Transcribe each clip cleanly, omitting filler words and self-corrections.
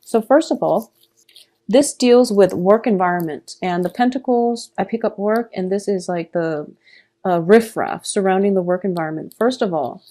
So first of all, this deals with work environment, and the pentacles, I pick up work, and this is like the riffraff surrounding the work environment. First of all,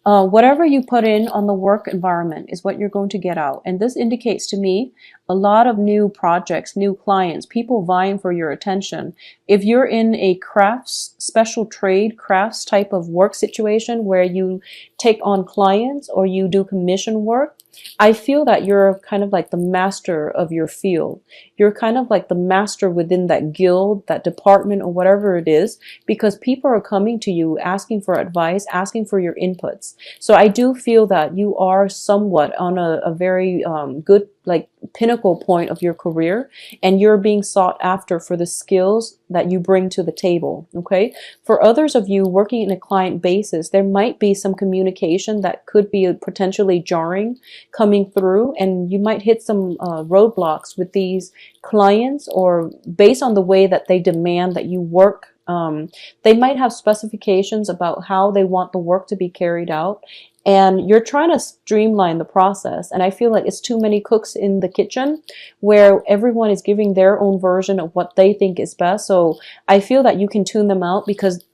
whatever you put in on the work environment is what you're going to get out. And this indicates to me a lot of new projects, new clients, people vying for your attention. If you're in a crafts, special trade, crafts type of work situation where you take on clients or you do commission work, I feel that you're kind of like the master of your field. You're kind of like the master within that guild, that department, or whatever it is, because people are coming to you asking for advice, asking for your inputs. So I do feel that you are somewhat on a very good, like, pinnacle point of your career, and you're being sought after for the skills that you bring to the table. Okay. For others of you working in a client basis, there might be some communication that could be potentially jarring coming through, and you might hit some roadblocks with these clients, or based on the way that they demand that you work. They might have specifications about how they want the work to be carried out, and you're trying to streamline the process. And I feel like it's too many cooks in the kitchen where everyone is giving their own version of what they think is best. So I feel that you can tune them out, because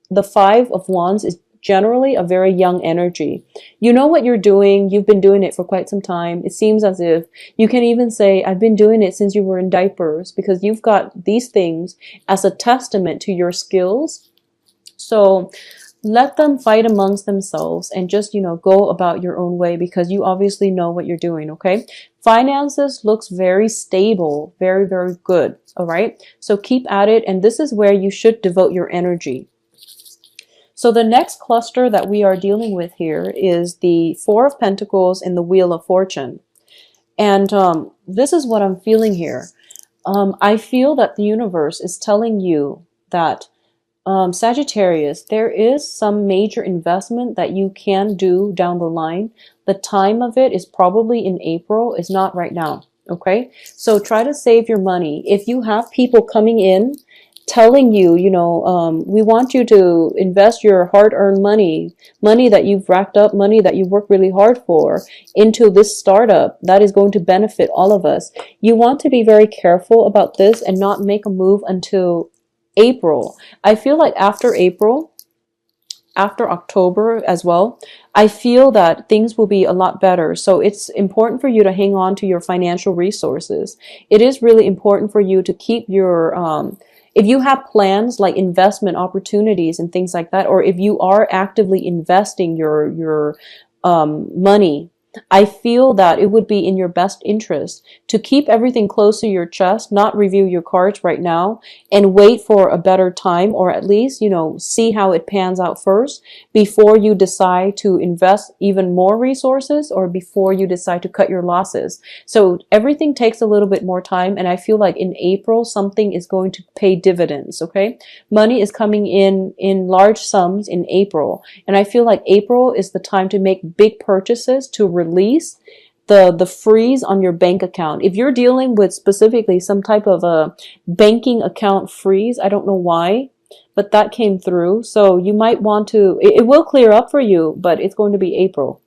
the Five of Wands is generally a very young energy. You know what you're doing. You've been doing it for quite some time. It seems as if you can even say, I've been doing it since you were in diapers, because you've got these things as a testament to your skills. So let them fight amongst themselves and just, go about your own way, because you obviously know what you're doing. Okay. Finances looks very stable, very, very good. All right. So keep at it. And this is where you should devote your energy. So the next cluster that we are dealing with here is the Four of Pentacles and the Wheel of Fortune. And this is what I'm feeling here. I feel that the universe is telling you that, Sagittarius, there is some major investment that you can do down the line. The time of it is probably in April. It's not right now. Okay. So try to save your money. If you have people coming in telling you, we want you to invest your hard-earned money that you've racked up, money that you work really hard for, into this startup that is going to benefit all of us. You want to be very careful about this and not make a move until April. I feel like after April, after October as well, I feel that things will be a lot better. So it's important for you to hang on to your financial resources. It is really important for you to keep your, if you have plans like investment opportunities and things like that, or if you are actively investing your money, I feel that it would be in your best interest to keep everything close to your chest, not review your cards right now, and wait for a better time, or at least, see how it pans out first before you decide to invest even more resources, or before you decide to cut your losses. So everything takes a little bit more time, and I feel like in April, something is going to pay dividends, okay? Money is coming in large sums in April, and I feel like April is the time to make big purchases to release the freeze on your bank account. If you're dealing with specifically some type of a banking account freeze, I don't know why, but that came through. So you might want to, it will clear up for you, but it's going to be April.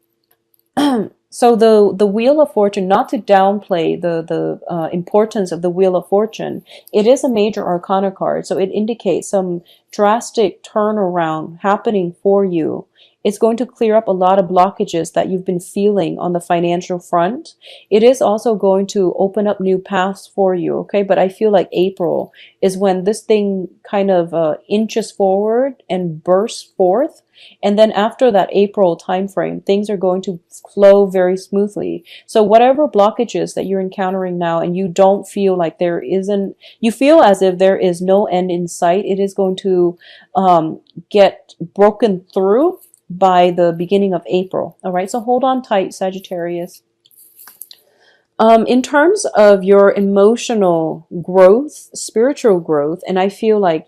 So the Wheel of Fortune, not to downplay the importance of the Wheel of Fortune, it is a major arcana card. So it indicates some drastic turnaround happening for you. It's going to clear up a lot of blockages that you've been feeling on the financial front. It is also going to open up new paths for you, okay? But I feel like April is when this thing kind of inches forward and bursts forth. And then after that April timeframe, things are going to flow very smoothly. So whatever blockages that you're encountering now, and you don't feel like there isn't, you feel as if there is no end in sight, it is going to get broken through by the beginning of April. All right, so hold on tight, Sagittarius. In terms of your emotional growth, spiritual growth, and I feel like,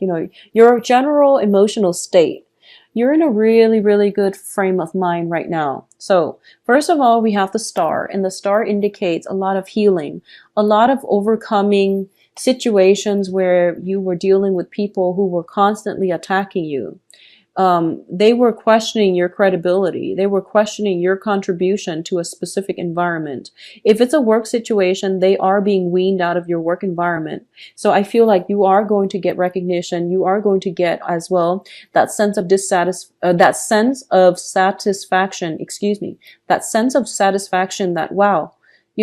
your general emotional state, you're in a really, really good frame of mind right now. So first of all, we have the star, and the star indicates a lot of healing, a lot of overcoming situations where you were dealing with people who were constantly attacking you. they were questioning your credibility. They were questioning your contribution to a specific environment. If it's a work situation, they are being weaned out of your work environment. So I feel like you are going to get recognition. You are going to get as well that sense of that sense of satisfaction, that sense of satisfaction that, wow,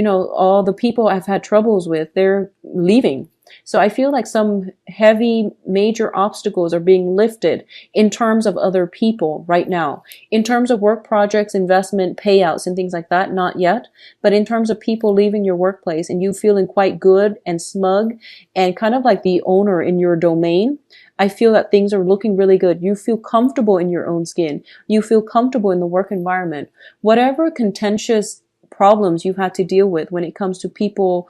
all the people I've had troubles with, they're leaving. So I feel like some heavy major obstacles are being lifted in terms of other people right now. In terms of work projects, investment, payouts, and things like that, not yet. But in terms of people leaving your workplace and you feeling quite good and smug and kind of like the owner in your domain, I feel that things are looking really good. You feel comfortable in your own skin. You feel comfortable in the work environment. Whatever contentious problems you've had to deal with when it comes to people,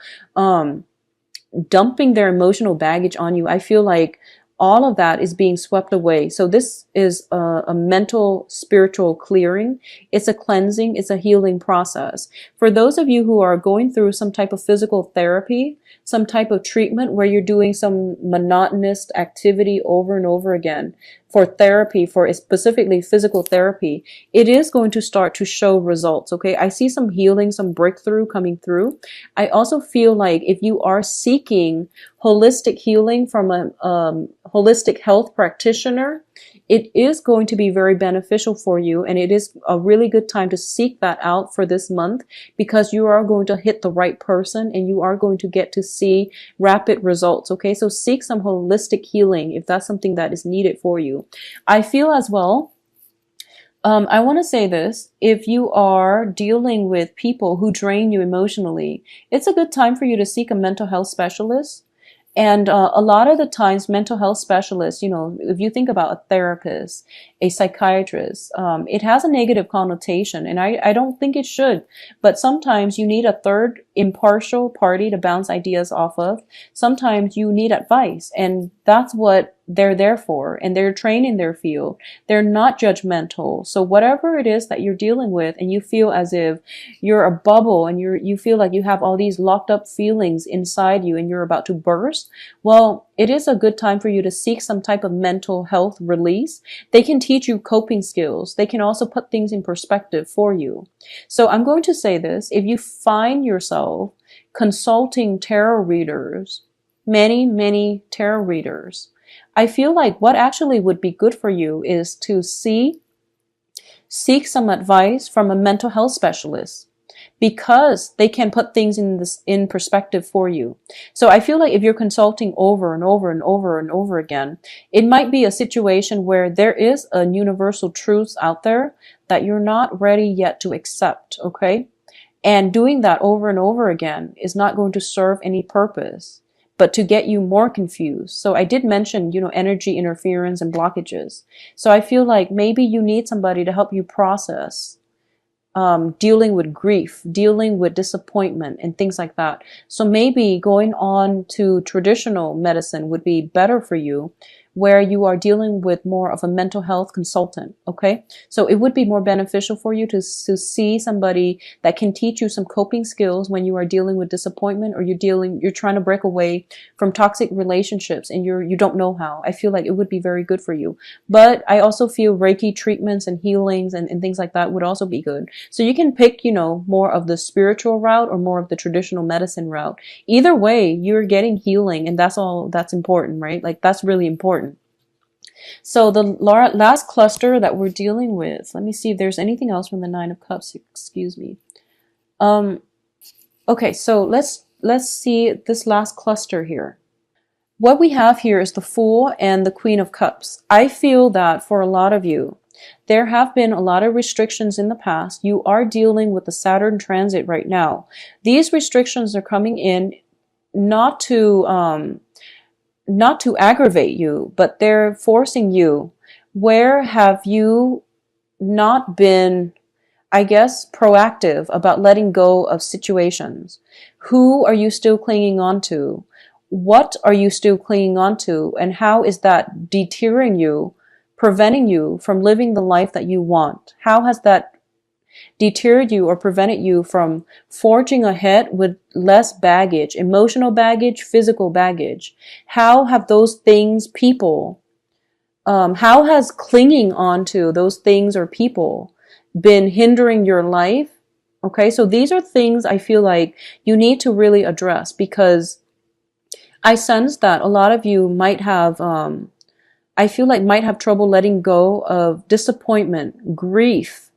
dumping their emotional baggage on you, I feel like all of that is being swept away. So this is a mental, spiritual clearing. It's a cleansing. It's a healing process. For those of you who are going through some type of physical therapy, some type of treatment where you're doing some monotonous activity over and over again for therapy, for specifically physical therapy, it is going to start to show results. Okay. I see some healing, some breakthrough coming through. I also feel like if you are seeking holistic healing from a holistic health practitioner, it is going to be very beneficial for you. And it is a really good time to seek that out for this month, because you are going to hit the right person and you are going to get to see rapid results. Okay. So seek some holistic healing if that's something that is needed for you. I feel as well, I want to say this, if you are dealing with people who drain you emotionally, it's a good time for you to seek a mental health specialist. And a lot of the times, mental health specialists, if you think about a therapist, a psychiatrist, it has a negative connotation, and I don't think it should. But sometimes you need a third impartial party to bounce ideas off of. Sometimes you need advice, and that's what they're there for, and they're trained in their field. They're not judgmental. So whatever it is that you're dealing with and you feel as if you're a bubble and you feel like you have all these locked up feelings inside you and you're about to burst, well, it is a good time for you to seek some type of mental health release. They can teach you coping skills. They can also put things in perspective for you. So I'm going to say this, if you find yourself consulting tarot readers, many tarot readers, I feel like what actually would be good for you is to seek some advice from a mental health specialist, because they can put things in perspective for you. So I feel like if you're consulting over and over and over and over again, it might be a situation where there is a universal truth out there that you're not ready yet to accept, okay? And doing that over and over again is not going to serve any purpose, but to get you more confused. So I did mention, energy interference and blockages. So I feel like maybe you need somebody to help you process dealing with grief, dealing with disappointment and things like that. So maybe going on to traditional medicine would be better for you, where you are dealing with more of a mental health consultant, okay? So it would be more beneficial for you to see somebody that can teach you some coping skills when you are dealing with disappointment, or you're trying to break away from toxic relationships and you don't know how. I feel like it would be very good for you. But I also feel Reiki treatments and healings and things like that would also be good. So you can pick, more of the spiritual route or more of the traditional medicine route. Either way, you're getting healing, and that's all that's important, right? Like, that's really important. So the last cluster that we're dealing with, let me see if there's anything else from the Nine of Cups. Excuse me. Okay, so let's see this last cluster here. What we have here is the Fool and the Queen of Cups. I feel that for a lot of you, there have been a lot of restrictions in the past. You are dealing with the Saturn transit right now. These restrictions are coming in not to aggravate you, but they're forcing you. Where have you not been, I guess, proactive about letting go of situations? Who are you still clinging on to? What are you still clinging on to? And how is that deterring you, preventing you from living the life that you want? How has that deterred you or prevented you from forging ahead with less baggage, emotional baggage, physical baggage? How have those things, people, How has clinging on to those things or people been hindering your life? Okay, so these are things I feel like you need to really address, because I sense that a lot of you might have, I feel like might have trouble letting go of disappointment, grief,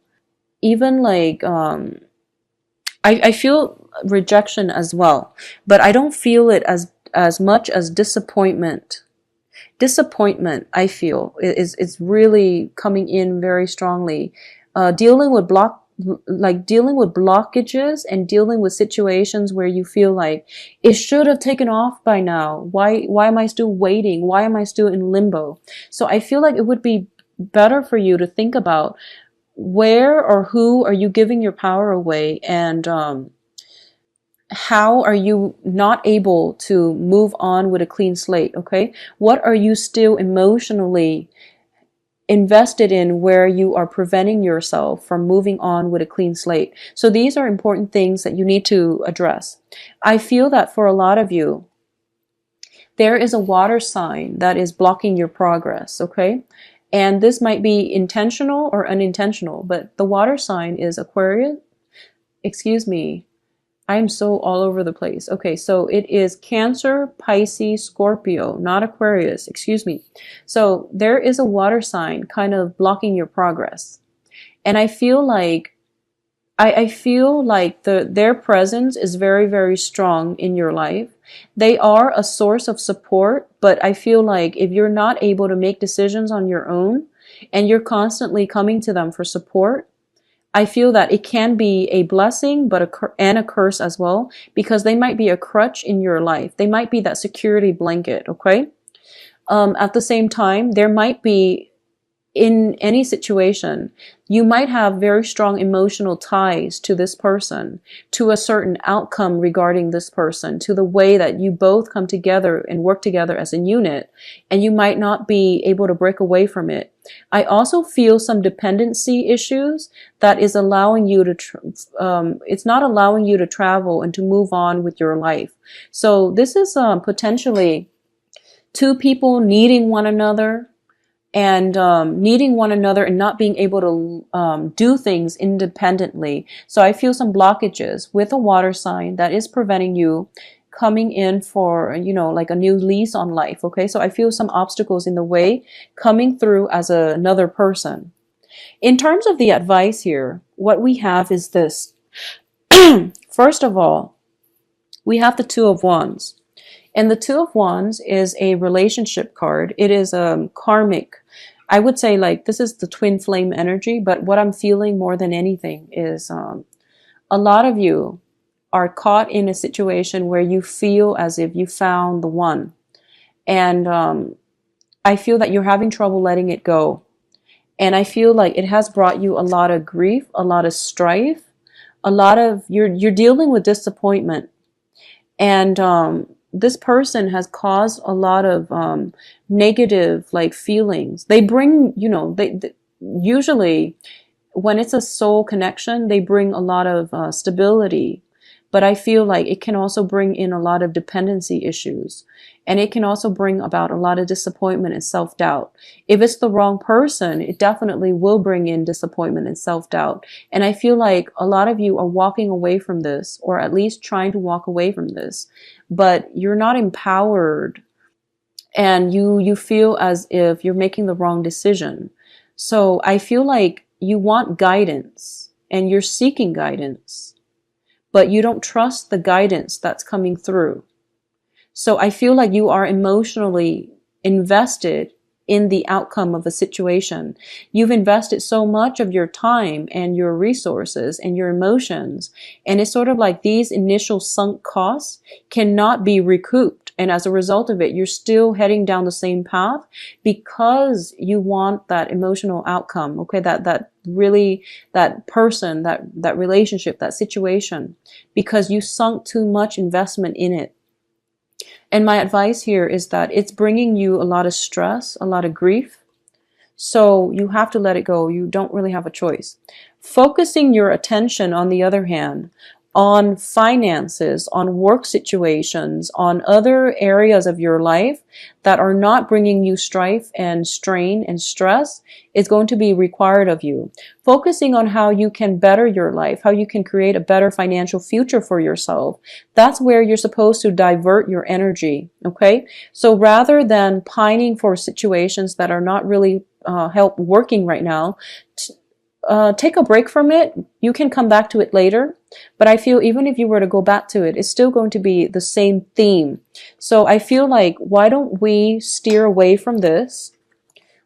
even like, I feel rejection as well, but I don't feel it as much as disappointment. Disappointment, I feel, is really coming in very strongly. Dealing with dealing with blockages and dealing with situations where you feel like it should have taken off by now. Why am I still waiting? Why am I still in limbo? So I feel like it would be better for you to think about where or who are you giving your power away, and how are you not able to move on with a clean slate? Okay, what are you still emotionally invested in where you are preventing yourself from moving on with a clean slate? So these are important things that you need to address. I feel that for a lot of you, there is a water sign that is blocking your progress. Okay, and this might be intentional or unintentional, but the water sign is Aquarius. Excuse me, I'm so all over the place. Okay, so it is Cancer, Pisces, Scorpio, not Aquarius. Excuse me. So there is a water sign kind of blocking your progress. And I feel like their presence is very, very strong in your life. They are a source of support, but I feel like if you're not able to make decisions on your own and you're constantly coming to them for support, I feel that it can be a blessing, but and a curse as well, because they might be a crutch in your life. They might be that security blanket. Okay. At the same time, there might be, in any situation, you might have very strong emotional ties to this person, to a certain outcome regarding this person, to the way that you both come together and work together as a unit, and you might not be able to break away from it. I also feel some dependency issues that is allowing you to, it's not allowing you to travel and to move on with your life. So this is potentially two people needing one another, and needing one another and not being able to do things independently. So I feel some blockages with a water sign that is preventing you coming in for, like a new lease on life. Okay, so I feel some obstacles in the way coming through as another person. In terms of the advice here, what we have is this. First of all, we have the Two of Wands. And the Two of Wands is a relationship card. It is karmic. I would say, like, this is the twin flame energy, but what I'm feeling more than anything is a lot of you are caught in a situation where you feel as if you found the one. And I feel that you're having trouble letting it go. And I feel like it has brought you a lot of grief, a lot of strife, a lot of, you're dealing with disappointment. And this person has caused a lot of negative like feelings. They bring, they usually when it's a soul connection, they bring a lot of stability. But I feel like it can also bring in a lot of dependency issues. And it can also bring about a lot of disappointment and self-doubt. If it's the wrong person, it definitely will bring in disappointment and self-doubt. And I feel like a lot of you are walking away from this, or at least trying to walk away from this, but you're not empowered, and you feel as if you're making the wrong decision. So I feel like you want guidance and you're seeking guidance, but you don't trust the guidance that's coming through. So I feel like you are emotionally invested in the outcome of a situation. You've invested so much of your time and your resources and your emotions. And it's sort of like these initial sunk costs cannot be recouped. And as a result of it, you're still heading down the same path because you want that emotional outcome. Okay. That really, that person, that relationship, that situation, because you sunk too much investment in it. And my advice here is that it's bringing you a lot of stress, a lot of grief. So you have to let it go. You don't really have a choice. Focusing your attention, on the other hand, on finances, on work situations, on other areas of your life that are not bringing you strife and strain and stress is going to be required of you. Focusing on how you can better your life, how you can create a better financial future for yourself. That's where you're supposed to divert your energy. Okay. So rather than pining for situations that are not really help working right now, take a break from it. You can come back to it later, but I feel even if you were to go back to it, it's still going to be the same theme. So I feel like, why don't we steer away from this?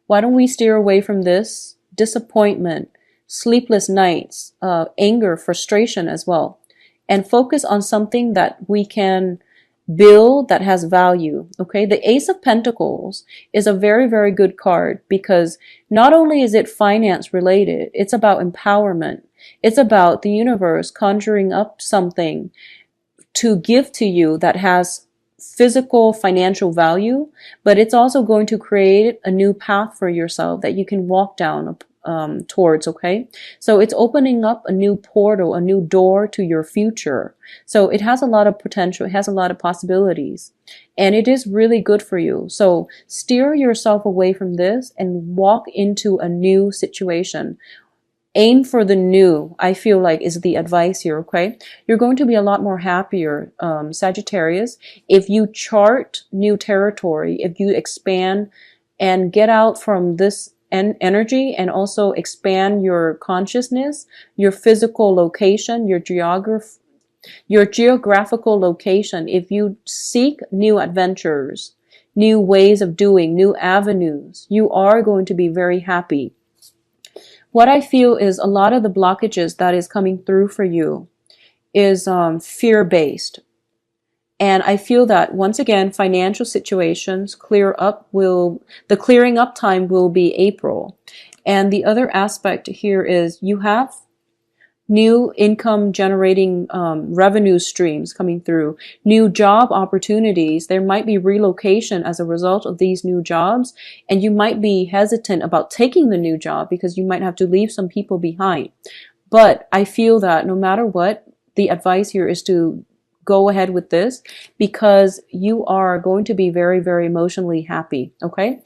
Why don't we steer away from this disappointment, sleepless nights, anger, frustration as well, and focus on something that we can build that has value. Okay, the Ace of Pentacles is a very, very good card because not only is it finance related, it's about empowerment. It's about the universe conjuring up something to give to you that has physical financial value, but it's also going to create a new path for yourself that you can walk down towards. Okay, so it's opening up a new portal, a new door to your future. So it has a lot of potential, it has a lot of possibilities, and it is really good for you. So steer yourself away from this and walk into a new situation. Aim for the new, I feel like, is the advice here. Okay, you're going to be a lot more happier, Sagittarius, if you chart new territory, if you expand and get out from this energy and also expand your consciousness, your physical location, your geographical location. If you seek new adventures, new ways of doing, new avenues, you are going to be very happy. What I feel is a lot of the blockages that is coming through for you is fear-based. And I feel that once again, financial situations the clearing up time will be April. And the other aspect here is you have new income generating revenue streams coming through, new job opportunities. There might be relocation as a result of these new jobs, and you might be hesitant about taking the new job because you might have to leave some people behind. But I feel that no matter what, the advice here is to go ahead with this because you are going to be very, very emotionally happy. Okay.